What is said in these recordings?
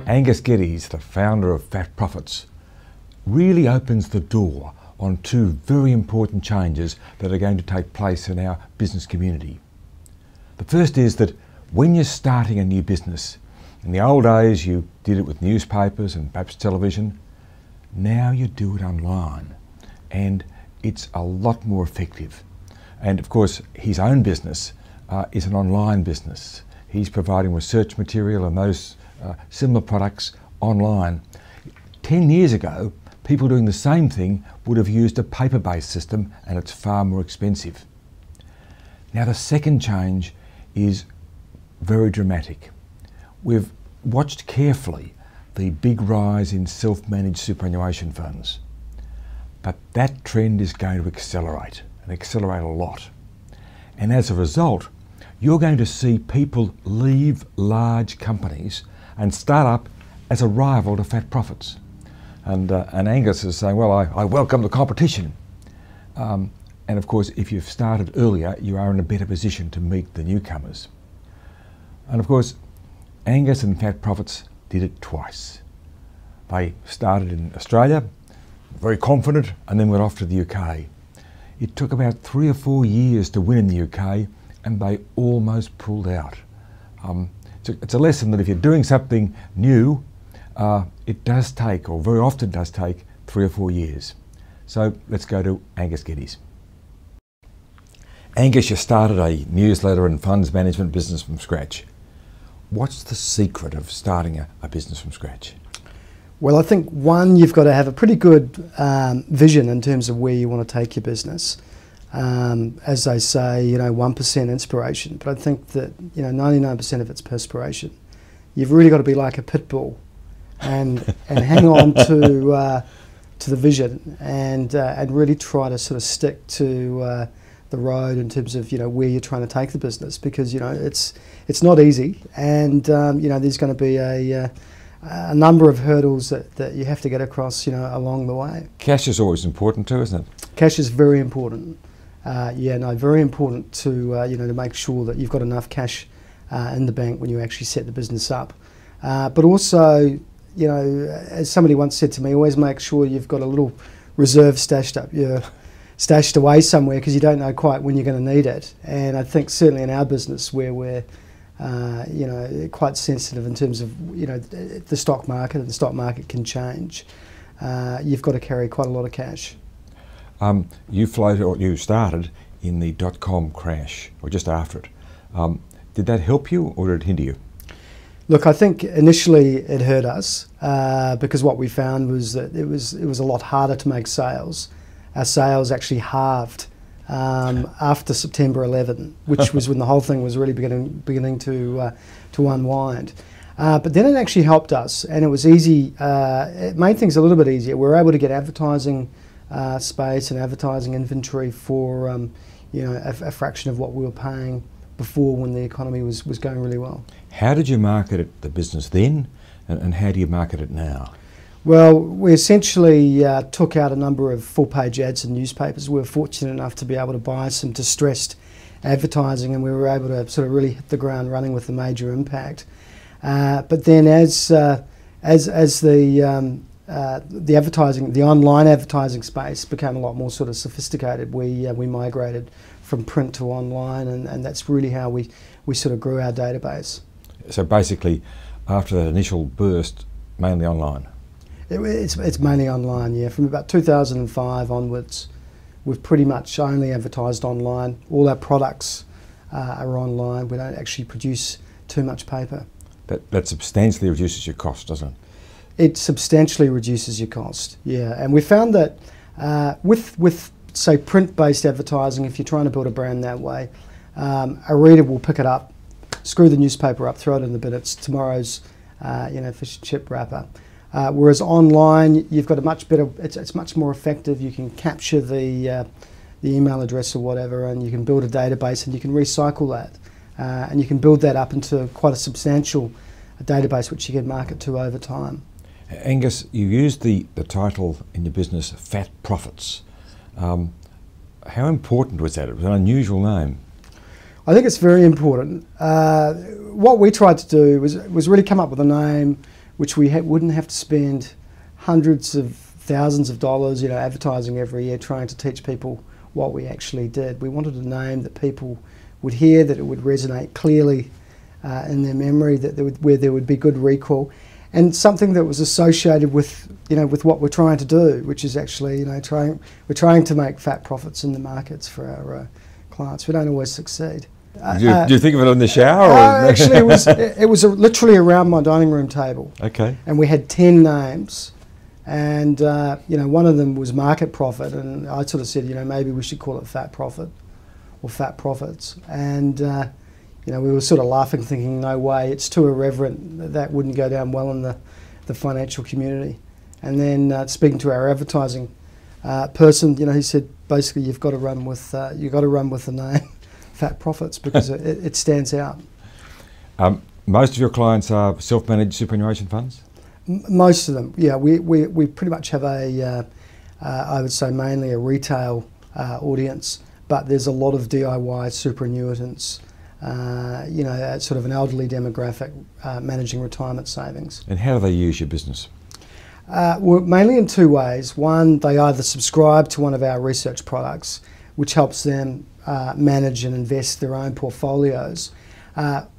Angus Geddes, the founder of Fat Profits, really opens the door on two very important changes that are going to take place in our business community. The first is that when you're starting a new business, in the old days you did it with newspapers and perhaps television, now you do it online and it's a lot more effective. And of course his own business is an online business. He's providing research material and those similar products online. 10 years ago, people doing the same thing would have used a paper-based system and it's far more expensive. Now the second change is very dramatic. We've watched carefully the big rise in self-managed superannuation funds, but that trend is going to accelerate and accelerate a lot. And as a result, you're going to see people leave large companies and start up as a rival to Fat Profits. And Angus is saying, well, I welcome the competition. And of course, if you've started earlier, you are in a better position to meet the newcomers. And of course, Angus and Fat Profits did it twice. They started in Australia, very confident, and then went off to the UK. It took about 3 or 4 years to win in the UK, and they almost pulled out. It's a lesson that if you're doing something new, it does take, or very often does take, 3 or 4 years. So let's go to Angus Geddes. Angus, you started a newsletter and funds management business from scratch. What's the secret of starting a business from scratch? Well, I think one, you've got to have a pretty good vision in terms of where you want to take your business. As they say, 1% inspiration, but I think that 99% of it's perspiration. You've really got to be like a pit bull and hang on to the vision and really try to sort of stick to the road in terms of where you're trying to take the business, because it's not easy, and there's going to be a number of hurdles that you have to get across along the way. Cash is always important too, isn't it? Cash is very important. Very important to to make sure that you've got enough cash in the bank when you actually set the business up. But also, as somebody once said to me, always make sure you've got a little reserve stashed away somewhere, because you don't know quite when you're going to need it. And I think certainly in our business, where we're quite sensitive in terms of the stock market, and the stock market can change, you've got to carry quite a lot of cash. You started in the .com crash, or just after it. Did that help you, or did it hinder you? Look, I think initially it hurt us because what we found was that it was a lot harder to make sales. Our sales actually halved after September 11, which was when the whole thing was really beginning to unwind. But then it actually helped us, and it was easy. It made things a little bit easier. We were able to get advertising space and advertising inventory for a fraction of what we were paying before, when the economy was going really well. How did you market the business then, and how do you market it now? Well, we essentially took out a number of full-page ads in newspapers. We were fortunate enough to be able to buy some distressed advertising, and we were able to sort of really hit the ground running with a major impact. But then as the advertising, the online advertising space became a lot more sort of sophisticated, we migrated from print to online, and that's really how we sort of grew our database. So basically, after that initial burst, mainly online? It's mainly online, yeah. From about 2005 onwards, we've pretty much only advertised online. All our products are online. We don't actually produce too much paper. That substantially reduces your cost, doesn't it? It substantially reduces your cost, yeah. And we found that with say print-based advertising, if you're trying to build a brand that way, a reader will pick it up, screw the newspaper up, throw it in the bin. It's tomorrow's fish and chip wrapper. Whereas online, you've got a much better. It's much more effective. You can capture the email address or whatever, and you can build a database, and you can recycle that, and you can build that up into quite a substantial database which you can market to over time. Angus, you used the title in your business, Fat Profits. How important was that? It was an unusual name. I think it's very important. What we tried to do was really come up with a name which we wouldn't have to spend hundreds of thousands of dollars, advertising every year trying to teach people what we actually did. We wanted a name that people would hear, that it would resonate clearly in their memory, where there would be good recall, and something that was associated with what we're trying to do, which is actually we're trying to make fat profits in the markets for our clients. We don't always succeed. Do you think of it in the shower? Actually, it was literally around my dining room table. Okay. And we had 10 names, and one of them was market profit, and I sort of said, maybe we should call it fat profit or fat profits, and we were sort of laughing, thinking, no way, it's too irreverent, that wouldn't go down well in the financial community. And then speaking to our advertising person, he said, basically, you've got to run with the name Fat Profits, because it stands out. Most of your clients are self-managed superannuation funds? Most of them, yeah. We pretty much have I would say mainly a retail audience, but there's a lot of DIY superannuitants, sort of an elderly demographic managing retirement savings. And how do they use your business? Well, mainly in two ways. One, they either subscribe to one of our research products, which helps them manage and invest their own portfolios,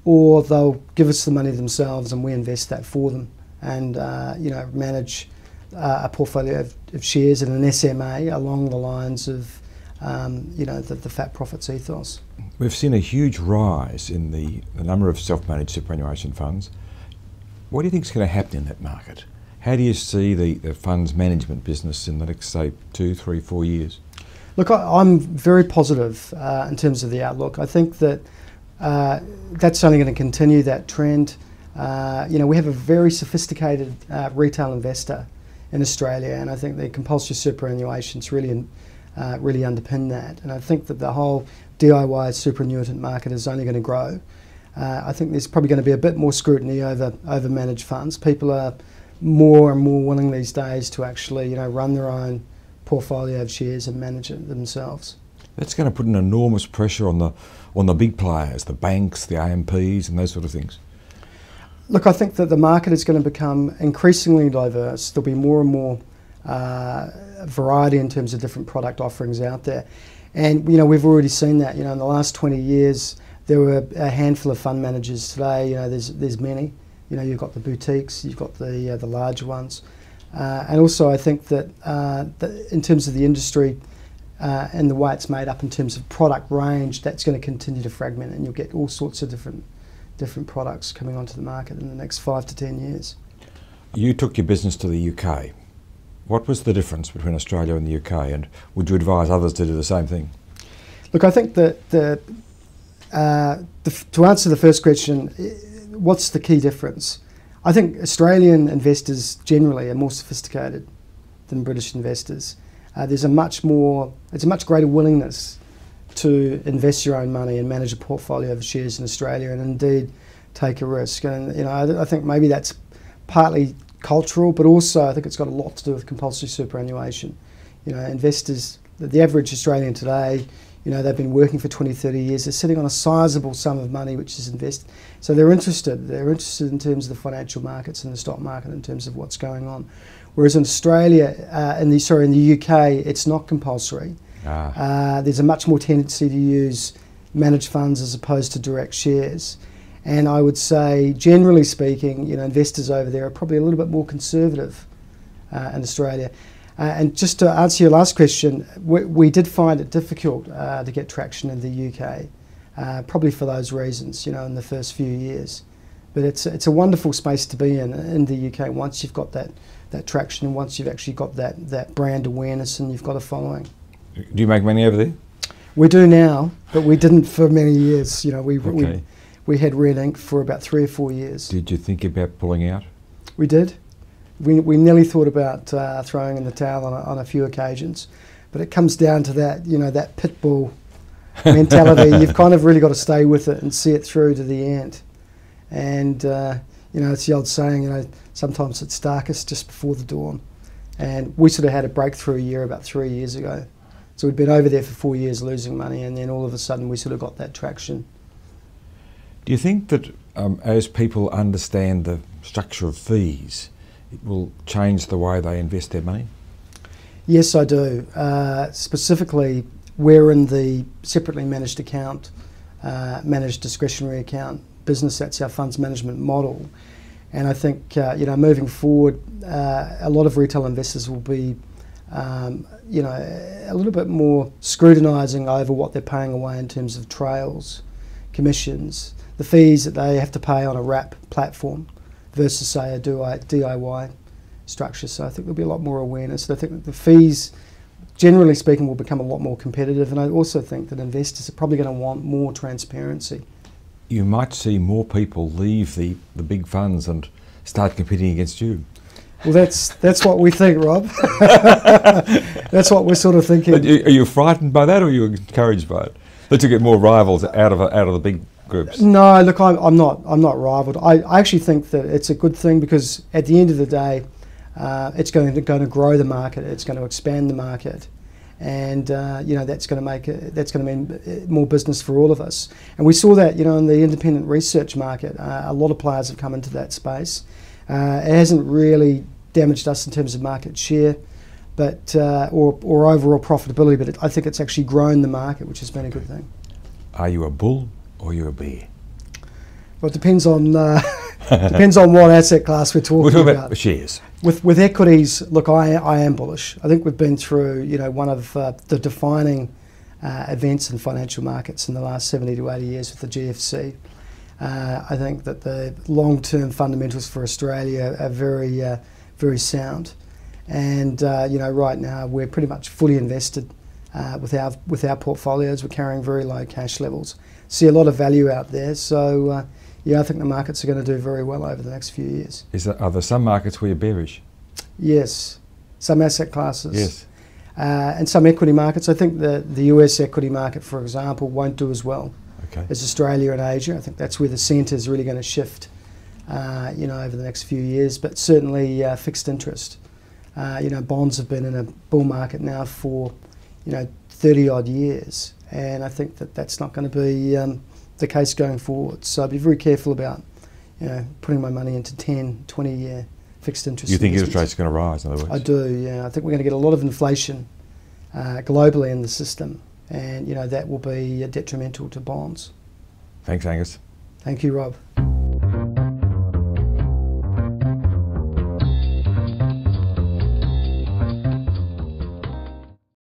or they'll give us the money themselves and we invest that for them, and manage a portfolio of shares in an SMA along the lines of the fat profits ethos. We've seen a huge rise in the number of self-managed superannuation funds. What do you think is going to happen in that market? How do you see the funds management business in the next, say, 2, 3, 4 years? Look, I'm very positive in terms of the outlook. I think that that's only going to continue, that trend. We have a very sophisticated retail investor in Australia, and I think the compulsory superannuations really underpin that. And I think that the whole DIY superannuitant market is only going to grow. I think there's probably going to be a bit more scrutiny over managed funds. People are more and more willing these days to actually run their own portfolio of shares and manage it themselves. That's going to put an enormous pressure on the big players, the banks, the AMPs, and those sort of things. Look, I think that the market is going to become increasingly diverse. There'll be more and more variety in terms of different product offerings out there, and we've already seen that. In the last 20 years, there were a handful of fund managers. Today, there's many. You've got the boutiques, you've got the larger ones, and also I think that in terms of the industry and the way it's made up in terms of product range, that's going to continue to fragment, and you'll get all sorts of different products coming onto the market in the next 5 to 10 years. You took your business to the UK. What was the difference between Australia and the UK, and would you advise others to do the same thing? Look, I think that to answer the first question, what's the key difference? I think Australian investors generally are more sophisticated than British investors. There's a much greater willingness to invest your own money and manage a portfolio of shares in Australia, and indeed take a risk. And I think maybe that's partly cultural, but also I think it's got a lot to do with compulsory superannuation. Investors, the average Australian today, they've been working for 20, 30 years, they're sitting on a sizable sum of money which is invested. So they're interested in terms of the financial markets and the stock market in terms of what's going on. Whereas in Australia, in the UK, it's not compulsory. There's a much more tendency to use managed funds as opposed to direct shares. And I would say, generally speaking, investors over there are probably a little bit more conservative in Australia. And just to answer your last question, we did find it difficult to get traction in the UK, probably for those reasons, in the first few years. But it's a wonderful space to be in the UK once you've got that traction, and once you've actually got that brand awareness and you've got a following. Do you make money over there? We do now, but we didn't for many years. Okay. We had Red Ink for about 3 or 4 years. Did you think about pulling out? We did. We nearly thought about throwing in the towel on a few occasions, but it comes down to that, that pit bull mentality. You've kind of really got to stay with it and see it through to the end. And it's the old saying, sometimes it's darkest just before the dawn. And we sort of had a breakthrough year about 3 years ago. So we'd been over there for 4 years losing money, and then all of a sudden we sort of got that traction. Do you think that as people understand structure of fees, it will change the way they invest their money? Yes, I do. Specifically, we're in the separately managed account, managed discretionary account business. That's our funds management model. And I think, moving forward, a lot of retail investors will be, a little bit more scrutinising over what they're paying away in terms of trails, commissions, the fees that they have to pay on a wrap platform versus, say, a DIY structure. So I think there'll be a lot more awareness. I think that the fees, generally speaking, will become a lot more competitive. And I also think that investors are probably going to want more transparency. You might see more people leave the big funds and start competing against you. Well, that's what we think, Rob. That's what we're sort of thinking. But are you frightened by that, or are you encouraged by it? That you get more rivals out of the big groups? No, look, I'm not rivaled. I actually think that it's a good thing, because at the end of the day, it's going to grow the market. It's going to expand the market, and that's going to mean more business for all of us. And we saw that in the independent research market. A lot of players have come into that space. It hasn't really damaged us in terms of market share, but or overall profitability. But I think it's actually grown the market, which has been a good thing. Are you a bull or are you a bear? Well, it depends on depends on what asset class we're talking about. Shares. With equities, look, I am bullish. I think we've been through one of the defining events in financial markets in the last 70 to 80 years with the GFC. I think that the long-term fundamentals for Australia are very, very sound, and right now we're pretty much fully invested with our portfolios. We're carrying very low cash levels. See a lot of value out there, so I think the markets are going to do very well over the next few years. Are there some markets where you're bearish? Yes, some asset classes. Yes. And some equity markets. I think the US equity market, for example, won't do as well as Australia and Asia. I think that's where the centre is really going to shift, over the next few years. But certainly fixed interest. Bonds have been in a bull market now for, 30 odd years, and I think that that's not going to be the case going forward. So I'd be very careful about, putting my money into 10, 20-year fixed interest. You think interest rates are going to rise, in other words? I do, yeah. I think we're going to get a lot of inflation globally in the system, and that will be detrimental to bonds. Thanks, Angus. Thank you, Rob.